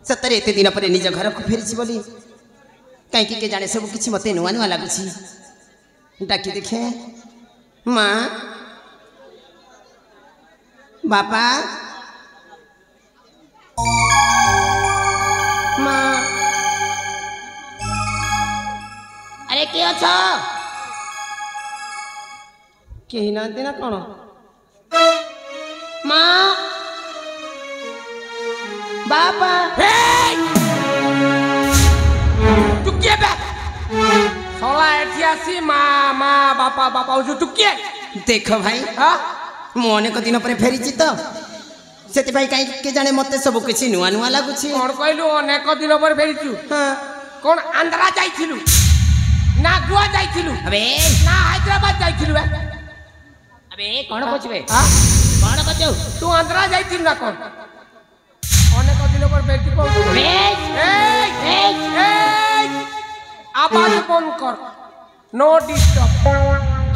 सतरे एते दिन पर निज घर को फेरी बोली कहीं के जाने सब किसी मत नुआ नुआ लगुच डाकी देखे माँ बापा माँ अरे किए अछ कही ना ना कौन माँ बापा तू किए बे सोला एथियासी माँ माँ बापा बापा उजु तू किए देख भाई हाँ मु अनेक दिन पर फेरी तो से कहीं के जाने मत सब किसी नुआ नुआ लगुच कौन कहलु अनेक दिन पर फेरीचु हाँ कौन आंध्रा जाइथिलु ना गोवा जाइथिलु अबे ना हैदराबाद जाइथिलु बे अबे कौन कहबे हां कौन कहौ तू आंध्रा जाइथिलु ना कौन अनेक दिन पर बेटी को आवाज बंद कर नो डिस्टर्ब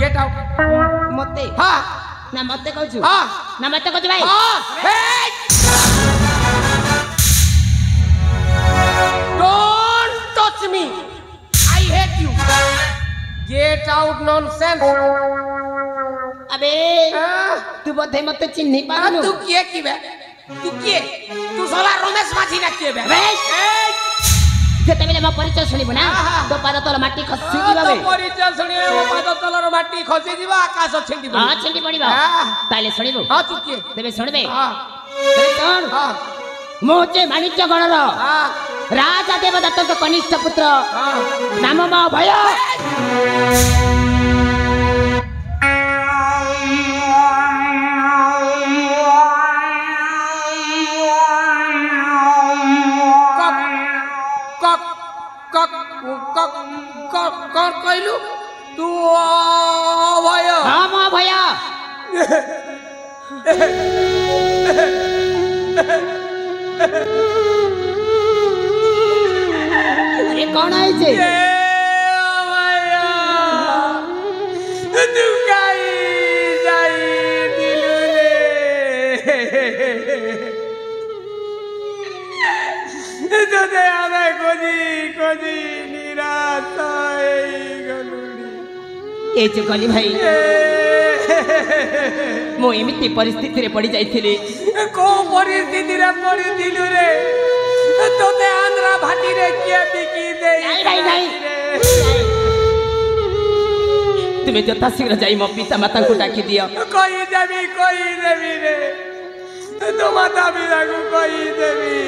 गेट आउट मते हां ना मते कहू हां ना मते कहू भाई don't touch me I hate you get out nonsense अबे तू बधे मते चिन्ह पानु तू किए की बे तू किए तू साला रमेश माझी ना किए बे जेते बेले म परिचय सुनिबो ना तो पाद तल माटी खसी जीवा बे तो परिचय सुनिए ओ पाद तलर माटी खसी जीवा आकाश छिंडी हां छिंडी पड़िबो ताले सुनिबो हां तू किए तेबे सुनबे हां तेबे सुन हां मोचे माणिक्य गणर हां राजा देवदत्त को कनिष्ठ पुत्र हां नाम मा भय कौन कहलु तू भय हां मा भय अरे कौन है जे तू काई जाई दिलु रे तो दे आवे कोजी कोजी निराश ए जो गली भाई मो एमिति परिस्थिति रे पड़ी जाइथिली को परिस्थिति रे पड़ी दिलु रे तोते आंध्रा भाटी रे किया बिकी दे नहीं तुम्हें जता शीघ्र जाई मो पिता माता को डाकी दियो कोई देवी रे तो माता पिता को कोई देवी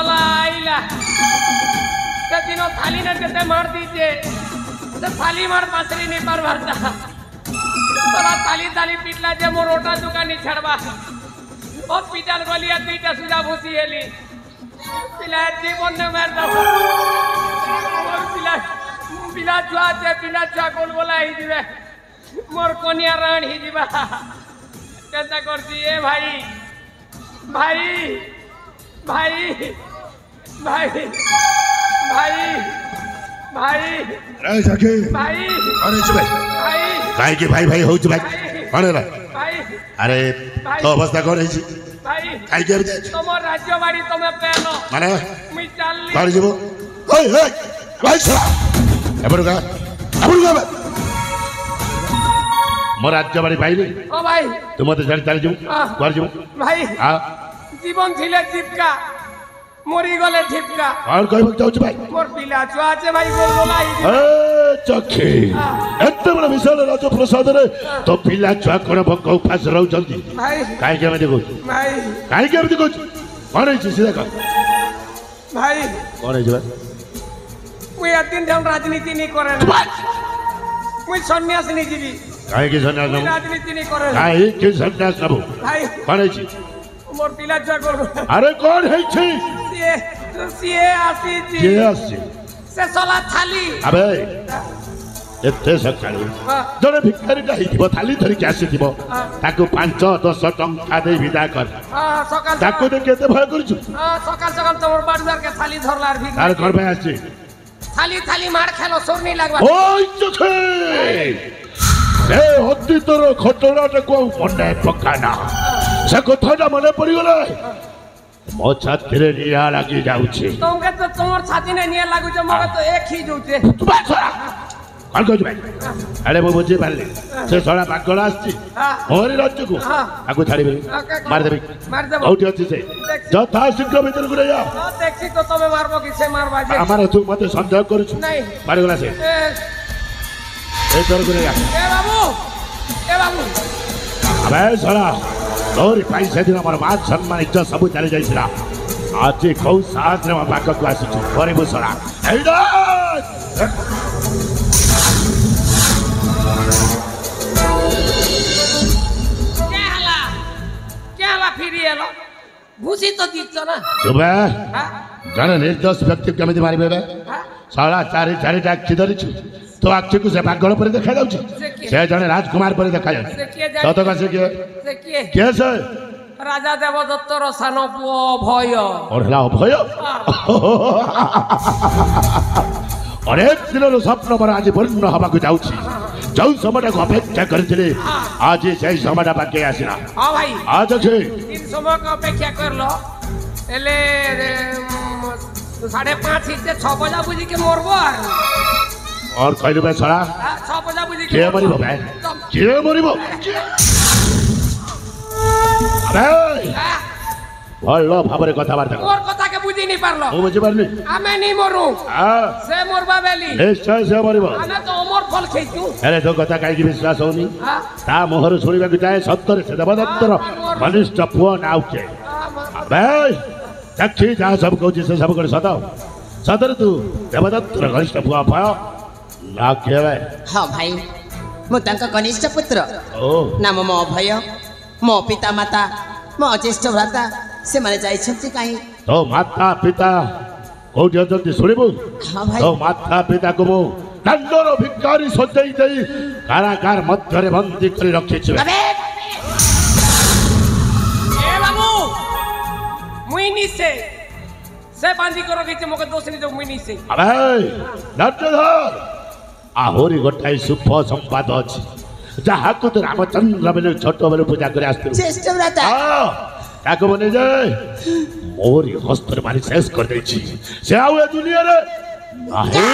आइला दिनों थाली ने देते मार दीजिए तो थाली मार पासरी नहीं पर भरता तोरा थाली थाली पिटला जे मोर रोटा दुकानी छड़वा बहुत पिटल गलिया दुईटा सुजा भूसी हेली पिला जीवन ने मार दो पिला छुआ जे पिला छुआ गोल गोला ही जीवे मोर कोनिया राण ही जीवा केता करती ए भाई भाई भाई भाई भाई भाई अरे सखी भाई अरे भाई भाई काहे के भाई भाई होछ भाई कौन रे भाई अरे तो अवस्था कौन है भाई काहे के तुम राज्य बाड़ी तुम पेनो माने मी चालली कौन जीवो ओए ओए भाई सला एबरुगा मो राज्य बाड़ी पाइली ओ भाई तुम मते चल चल जो कर जो भाई हां जीवन थिले दीपका मोरी गले ठिपका और कोई वक्त जाउछ भाई मोर पिला छुआ छे भाई गोल गोलाई ए चखे एते बड़ विशाल राज प्रसाद रे तो पिला छुआ कोन भक्क उपास रहउ जल्दी भाई काहे के देखो भाई काहे के देखो कौन है सीधा का भाई कौन है भाई मुई तीन जन राजनीति नहीं करे ना मुई सन्यास नहीं जीवी काहे के सन्यास न राजनीति नहीं करे काहे के सन्यास न भाई कौन है मोर पिला छुआ गोल अरे कौन है छी सीए आसी जी के आसी से सोला थाली अबे एते सकाळू हाँ। जड़े भिखारीटा ହେଇଥିବ थाली धरिकी ଆସିଥିବ ତାକୁ 5-10 ଟଙ୍କା ଦେଇ ବିଦା କର सकाल ତାକୁ ଦେଖି କେତେ ଭୟ କରୁଛୁ सकाल सकाल तोर बाड़ुदार के थाली धरलार भी ତାର କଣ ପାଇଁ ଆସିଛି थाली थाली मार खेलो सोर नहीं लगवा ओय चखे से ଅତୀତର ଘଟଣାଟାକୁ ଆଉ ମନେ ପକାନା ସେ କଥାଟା ମନେ ପଡ଼ିଗଲା ମୋ ଛାତିରେ ନିଆଁ ଲାଗି ଯାଉଛି तुमके तो तोर छाती ने निया लागु जे मगे तो एक ही जोते ତୁ ବାସ କଣ କହୁଛୁ ଭାଇ ଆରେ ମୁଁ ବୁଝି ପାରିଲି ସେ ଶଳା ପାଗଳ ଆସିଛି ମୋରି ରାଜ୍ୟକୁ ତାକୁ ଛାଡ଼ିବି ମାରିଦେବି କୋଉଠି ଅଛି ସେ ଯଥା ଶୀଘ୍ର ଭିତରକୁ ନେଇ ଯା देखी तो तमे मारबो कि से मारबा जे ଆମର ତୁ ମତେ ସନ୍ଦେହ କରୁଛୁ नहीं ମାରିଗଲା ସେ ଏ ତରକୁ ନେଇ ଯା ए बाबू ଆବେ ଶଳା ତୋରି ପାଇଁ ସେଦିନ ମୋର ମାନ ସମ୍ମାନ ଇଜ୍ଜତ ସବୁ ଚାଲି ଯାଇଥିଲା ଆଜି କୋଉ ସାହସରେ ମୋ ପାଖକୁ ଆସିଛୁ କରିବୁ ଶଳା ଏଇଟା क्या हला फिर येलो भूसी तो दीच ना ତୁମେ हां ଜଣେ ନିର୍ଦ୍ଦୋଷ ବ୍ୟକ୍ତି କେମିତି ମାରିବେ ବେ ଶଳା ଚାରିଟା ଆଖି ଧରିଛୁ ତୋ ଆଖିକୁ ସେ ପାଗଳ ପରି ଦେଖାଯାଉଛି ସେ ଜଣେ ରାଜକୁମାର ପରି ଦେଖାଯାଉଛି ସତ କଥା କିଏ से किए କିଏ ସେ राजा देवदत्तर सान पुओ भय ମୋର ହେଲା ଅଭୟ ଅନେକ ଦିନର ସ୍ୱପ୍ନ ମୋର ଆଜି ପୂର୍ଣ୍ଣ ହେବାକୁ ଯାଉଛି ଯେଉଁ ସମୟଟାକୁ ଅପେକ୍ଷା କରିଥିଲି ଆଜି ସେଇ ସମୟଟା ପାଖେଇ ଆସିଲା हां भाई ଆଜ ଅଛି तीन समय का अपेक्षा कर लो एले 5:30 से 6 बजा बुझी के मोरबो और କହିଲୁ ବେ ଶଳା 6 बजा बुझी କିଏ ମରିବ ବେ କିଏ ମରିବ ଭଲ ଭାବରେ କଥାବାର୍ତ୍ତା କର और कथा के बुझी नहीं पारलो ମୁଁ ବୁଝିପାରିଲି आमे नहीं मरु से मोरबा बेली ନିଶ୍ଚୟ ସେ ମରିବ आमे तो अमर फल खेचू ହେଲେ ତୋ କଥା କାହିଁକି ବିଶ୍ୱାସ ହଉନି हां ତା ମୁହଁରୁ ଶୁଣିବାକୁ ଚାହେଁ ସତରେ ସେ ଦେବଦତ୍ତର କନିଷ୍ଠ ପୁଅ ନା ଆଉ କିଏ ବେ ସାକ୍ଷୀ ଯାହା ସବୁ କହୁଛି ସେ ସବୁ କଣ ସତ ସତରେ ତୁ ଦେବଦତ୍ତର କନିଷ୍ଠ ପୁଅ ଭୟ ନା କିଏ ବେ ହଁ ଭାଇ ମୁଁ ତାଙ୍କ କନିଷ୍ଠ ପୁତ୍ର ଓ ନାମ ମୋ ଅଭୟ ମୋ ପିତା ମାତା ମୋ ଜ୍ୟେଷ୍ଠ ଭ୍ରାତା ସେମାନେ ଯାଇଛନ୍ତି କାହିଁ ତୋ ମାତା ପିତା କୋଉଠି ଅଛନ୍ତି ଶୁଣିବୁ ହଁ ଭାଇ ତୋ ମାତା ପିତାକୁ ମୁଁ ଦଣ୍ଡର ଭିକାରୀ ସଜେଇ ଦେଇ କାରାଗାର ମଧ୍ୟରେ ବନ୍ଦୀ କରି ରଖିଛି ବାବେ ए बाबू मुई नी से बांधी करो कि मके दोष नहीं दो मुई नी से ଆବେ ଧୈର୍ଯ୍ୟ ଧର ଆହୁରି ଗୋଟାଏ ଶୁଭ ସମ୍ବାଦ ଅଛି ଯାହାକୁ ତୁ ରାମଚନ୍ଦ୍ର ବୋଲି ଛୋଟବେଳୁ ପୂଜା କରି ଆସିଥିଲୁ ଜ୍ୟେଷ୍ଠ ଭ୍ରାତା ତାକୁ ମୁଁ ନିଜେ ମୋରି ହସ୍ତରେ ମାରି ଶେଷ କରିଦେଇଛି ସେ ଆଉ ଏ ଦୁନିଆରେ ନାହିଁ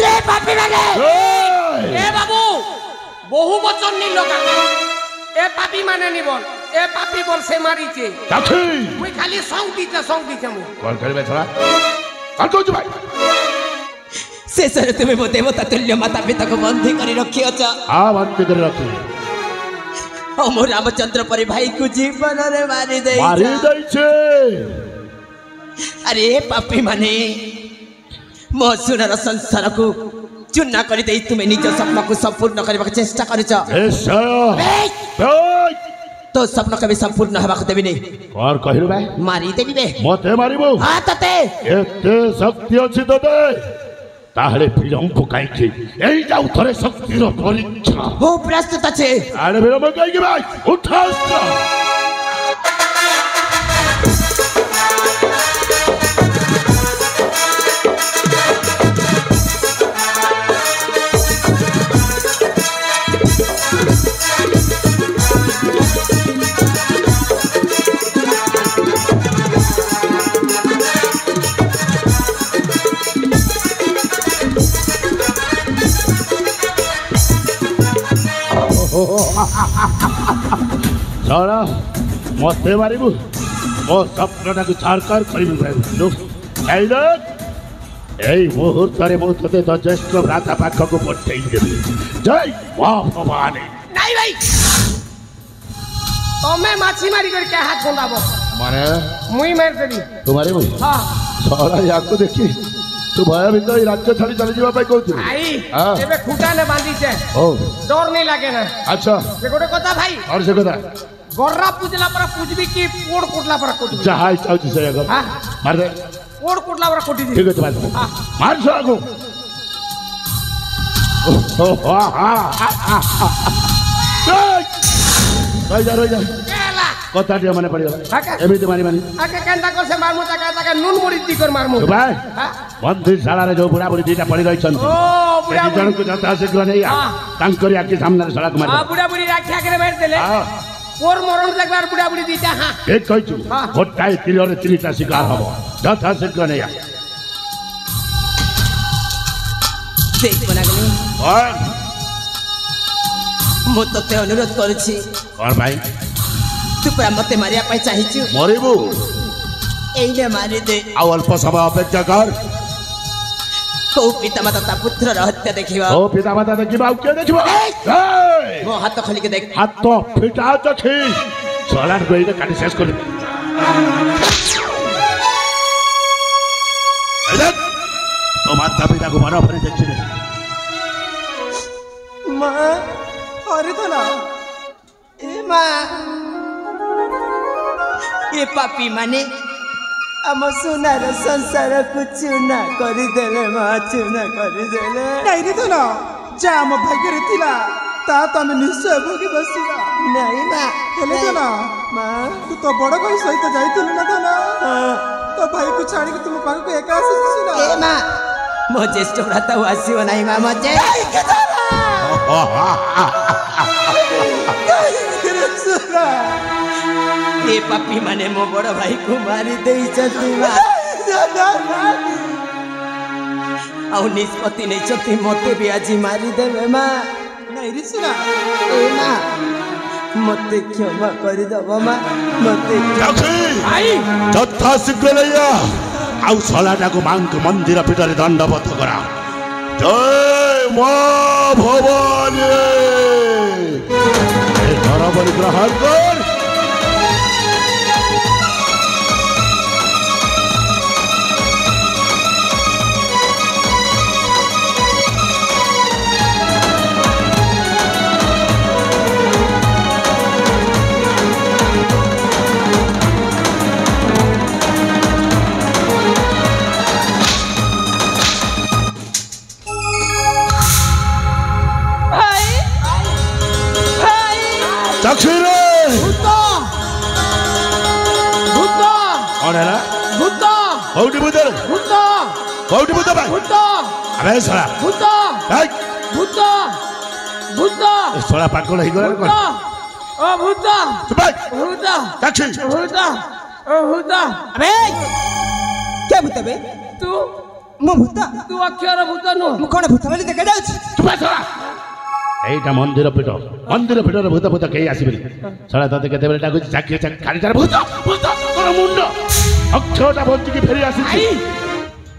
रे पापी माने ए बाबू बहु वचन नहीं लगा ए पापी माने नहीं बोल ए पापी बोल से मारी छे ସାକ୍ଷୀ मुई खाली सॉन्ग दीते मु କ'ଣ କରିବେ ଛଡ଼ା କ'ଣ କହୁଛୁ ଭାଇ ଶେଷରେ ତୁମେ ମୋ ଦେବତା ତୁଲ୍ୟ ମାତା ପିତାକୁ ବନ୍ଦୀ କରି ରଖିଅଛ ବନ୍ଦୀ କରି ରଖି ଆଉ ମୋ ରାମଚନ୍ଦ୍ର ପରି ଭାଇକୁ ଜୀବନରେ ମାରି ମାରି ଦେଇଛ ଦେଇଛେ ଆରେ ପାପୀ ମାନେ ମୋ ସୁନାର ସଂସାରକୁ ଚୂନା କରିଦେଇ ତୁମେ ନିଜ ସ୍ୱପ୍ନକୁ ସମ୍ପୂର୍ଣ୍ଣ କରିବାକୁ ଚେଷ୍ଟା କରୁଛ ନିଶ୍ଚୟ ତୋ ସ୍ୱପ୍ନ କେବେ ସମ୍ପୂର୍ଣ୍ଣ ହେବାକୁ ଦେବିନି କ'ଣ କହିଲୁ ଭାଇ ମାରିଦେବି ବେ ମତେ ମାରିବୁ ହଁ ତତେ ଏତେ ଶକ୍ତି ଅଛି ତତେ ତାହେଲେ ବିଳମ୍ବ କାହିଁକି ଏଇ ଯାଉ ଥରେ ଶକ୍ତିର ପରୀକ୍ଷା ମୁଁ ପ୍ରସ୍ତୁତ ଅଛି ଆରେ ବିଳମ୍ବ କାହିଁକି ଭାଇ ଉଠା ଅସ୍ତ୍ର। ଶଳା ମତେ ମାରିବୁ ମୋ ସ୍ୱପ୍ନଟାକୁ ଛାରକାର କରିବୁ ଭାବିଲୁ ଏଇ ମୁହୂର୍ତ୍ତରେ ମୁଁ ତତେ ତ ଜ୍ୟେଷ୍ଠ ଭ୍ରାତା ପାଖକୁ ପଠେଇ ଦେବି ଜୟ ଭବାନୀ नहीं भाई तमे माछी मारी कर के हाथ बंधाबो ମାନେ मुई मार देबी ତୁ ମାରିବୁ हां ଶଳା ୟାକୁ ଦେଖି तू भयभीत ही राज्य छाड़ी चली जीवा पाई कहू आई हाँ। एबे खुटा ने बांधी छे ओ डर नहीं लागे ना अच्छा से गोटे कथा भाई और से कथा गर्रा पूजला पर पूजबी की पोड़ कुटला पर कुटबी जहाँ इच्छा होची से अगर हां मार दे पोड़ कुटला पर कुटी ठीक है तुम्हारे मार सो आगो रोई जा केला कथा टिया माने पड़ियो काका एमिति मारी मानी आके केंदा कर से मारमु ताका नून मुड़ी दी कर मारमु भाई हां मंदिर शाला रे जो बुढ़ा बुढ़ी दीटा पड़ी रही छन ओ बुढ़ा एति जन को जता शीघ्र नहीं आ तांकरी आके सामने सड़क मार हां बुढ़ा बुढ़ी राखिया करे बैठ देले हां पोर मरण देखबार बुढ़ा बुढ़ी दीटा हां एक कहचु गोटाए तिलरे तिनिटा शिकार हबो जता शीघ्र नहीं आ देख बनागनी और मु तते अनुरोध करूछि और भाई तू पूरा मते मारिया पाई चाहिछु मरिबू एइने मारि दे आ अल्प समय अपेक्षा कर को पिता माता ता पुत्र हत्या देखिबा ओ पिता माता देखिबा के देखिबा ए मो हाथ खोली के देख हाथ तो फिटा छी सलाड गई काटी शेष कर अरे तो माता पिता को मारा फरे देखछि मां अरे तो ना ए मां ये पापी माने आम सोनार संसार को चूना करदेले मां चूना करदेले नहीं रे तो ना जा आम भाग्य रे थिला ता तो आम निश्चय भोगी बसिबा नहीं मां हेले तो ना मां तू तो बड़ भाई सहित जाइथिलु ना तो ना तो भाई को छाड़ी के तुम पाख को एका आसी ना ए मां मो ज्येष्ठ भ्राता आसीव नहीं मां मजे ये पापी माने मो बड़ भाई को मारी देई छथि मां आउ निष्पत्ति नहीं छथि मते भी आज मारी देबे मां नहीं रे सुना ए मां मते क्षमा कर दबो मां मते आई जथा शीघ्र लैया आउ सलाटा को मांग मंदिर पीठरे दंडवत करा जय मां भवानी ए घर बलि ग्रहण कर चक्षुरे भूत कौन है ना भूत कौटी भूत भूत कौटी भूत भाई भूत अबे साला भूत भाई भूत भूत साला पागल ही गला भूत ओ भूत चुप भाई भूत चक्षु भूत ओ भूत अबे क्या भूत बे तू मो भूत तू अक्षर भूत नु मु कोन भूत बोली देखा जाउछि चुप साला एटा मंदिर पीठ रे भूत भूत कहीं आसीबेली साला तते केते बेले डाकुछि चाकी चाकी खाली तार भूत भूत तोर मुंड अक्षरटा बंची की फेरी आसी आई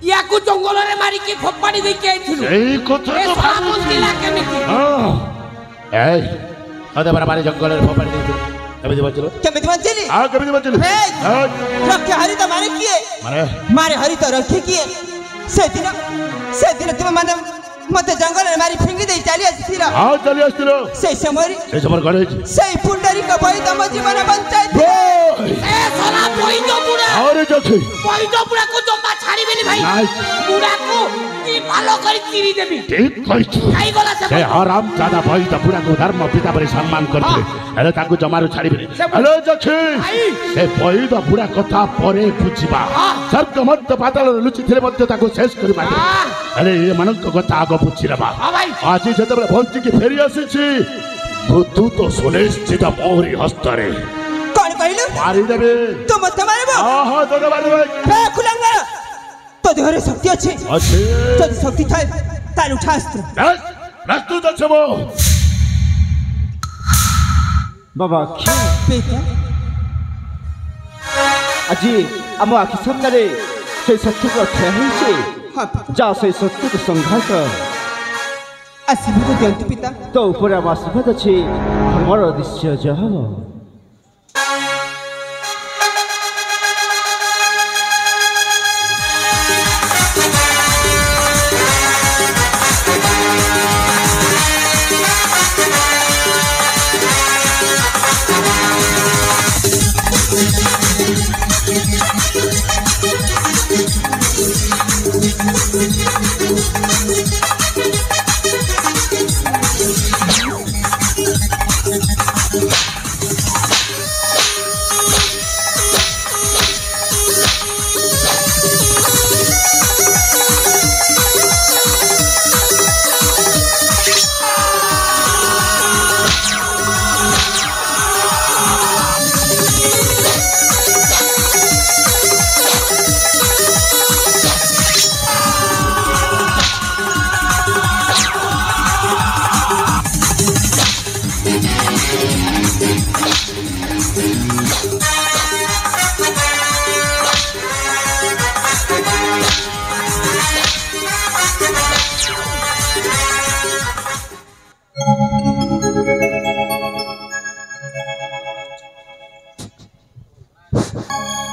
याकू जंगल रे मारी के फोपाड़ी दे के आइथिलु एई कथा ए तो साबुनतिला केमिति हां ए अदे बरा मारी जंगल रे फोपाड़ी दे केमिति बचलो केमिति बंचली आ केमिति बचलो रखे हरि तो मारे किए मारे हरि तो रखे किए से दिन तुम माने मते जंगल रे मारी फिंगी दे चली आसीथिला हां चली आस्तिलो से समय गणे से पुंडरी का बही तम जीवन बंचाई ए साला बही तो पूरा अरे जखी बही तो पूरा को जम्मा छाड़ी बेली भाई नाइ पूरा को ती भालो करी तीरी देबी ठीक कहिछु काई गला से हराम दादा भाई त पूरा को धर्म पिता पर सम्मान करते हेले ताकू जमारू छाड़ी बेली हेलो जखी से भाई त पूरा कथा परे बुझिबा स्वर्ग मध्य पाताल लुचि थिले मध्य ताकू शेष करि माटे हेले ये मनक कथा आगो बुझिरबा हां भाई आज जेतबे भंची की फेरी आसीछि तू तो सुनिश्चित मोहरी हस्तरे कौन कहलु मारी देबे तो मत मारबो हां तो मारबे बे खुलंगा तो देहरे शक्ति अछि अच्छे तो शक्ति थाए तार उठास्त्र प्रस्तुत अछबो बाबा बेटा আজি आम आखि सामने से शत्रु को ठिया होइछे हां जा से शत्रु को संघार कर आशीर्वाद दियंतु पिता तो ऊपर आम आशीर्वाद अछि हमर दृश्य जह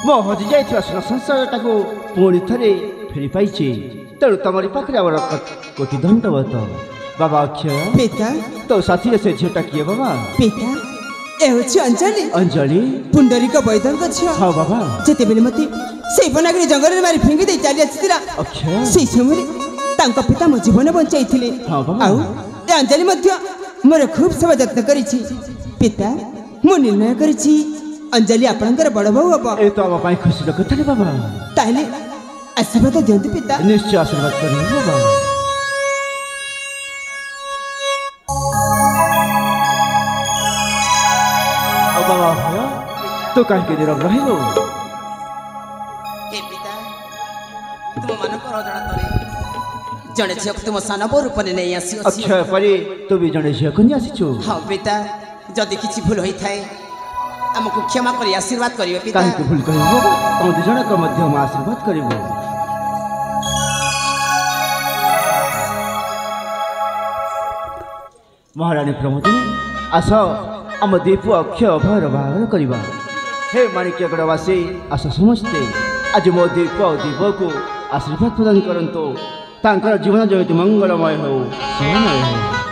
मो हजि जाइथिबा सुना संसारटाको पुणी थरे फेरि पाइछि तेणु तमरी पाखरे आवर कोटि दण्डवत बाबा अक्षय पिता तो साथी से झियोटा किए बाबा पिता ए होछि अंजलि अंजलि पुंडरीक वैद्यक छियो हाँ बाबा जेते बेले मते सेई बनागरी जंगल मारी फिंगी दे चली आछितिला अक्षय सेई समय तांका पिता मो जीवन बंचाइथिले हाँ बाबा आउ ए अंजलि मध्य मोर खूब सेवा यत्न करिछि पिता मो निर्णय करिछि अंजलि आपणकर बड़ बहु हबो ए तो आमा पाई खुशी कथा रे बाबा ताहले आशीर्वाद दियंतु पिता निश्चय आशीर्वाद करियो बाबा अब बाबा भयो तो काहे के निरव रहिलो हे पिता तुम मानकर जणा तरे जणे झियो तुम सान रूपने नहीं आसी अछि अक्षय परी तू भी जणे झियो कन्या आसीछु हाँ पिता जदि किछि भूल होई थाए हमको क्षमा करी आशीर्वाद करियो पिता काहे के भूल करियो बाबा तो दुजणा के मध्य हम आशीर्वाद करियो महारानी प्रमोदिनी आस आम दीप अक्षय अभयर बाहर करवा हे माणिक्यगढ़वासी आस समस्ते आज मो दीप दीप को आशीर्वाद प्रदान करंतो तांकर जीवन जयति मंगलमय हो सुमय हो।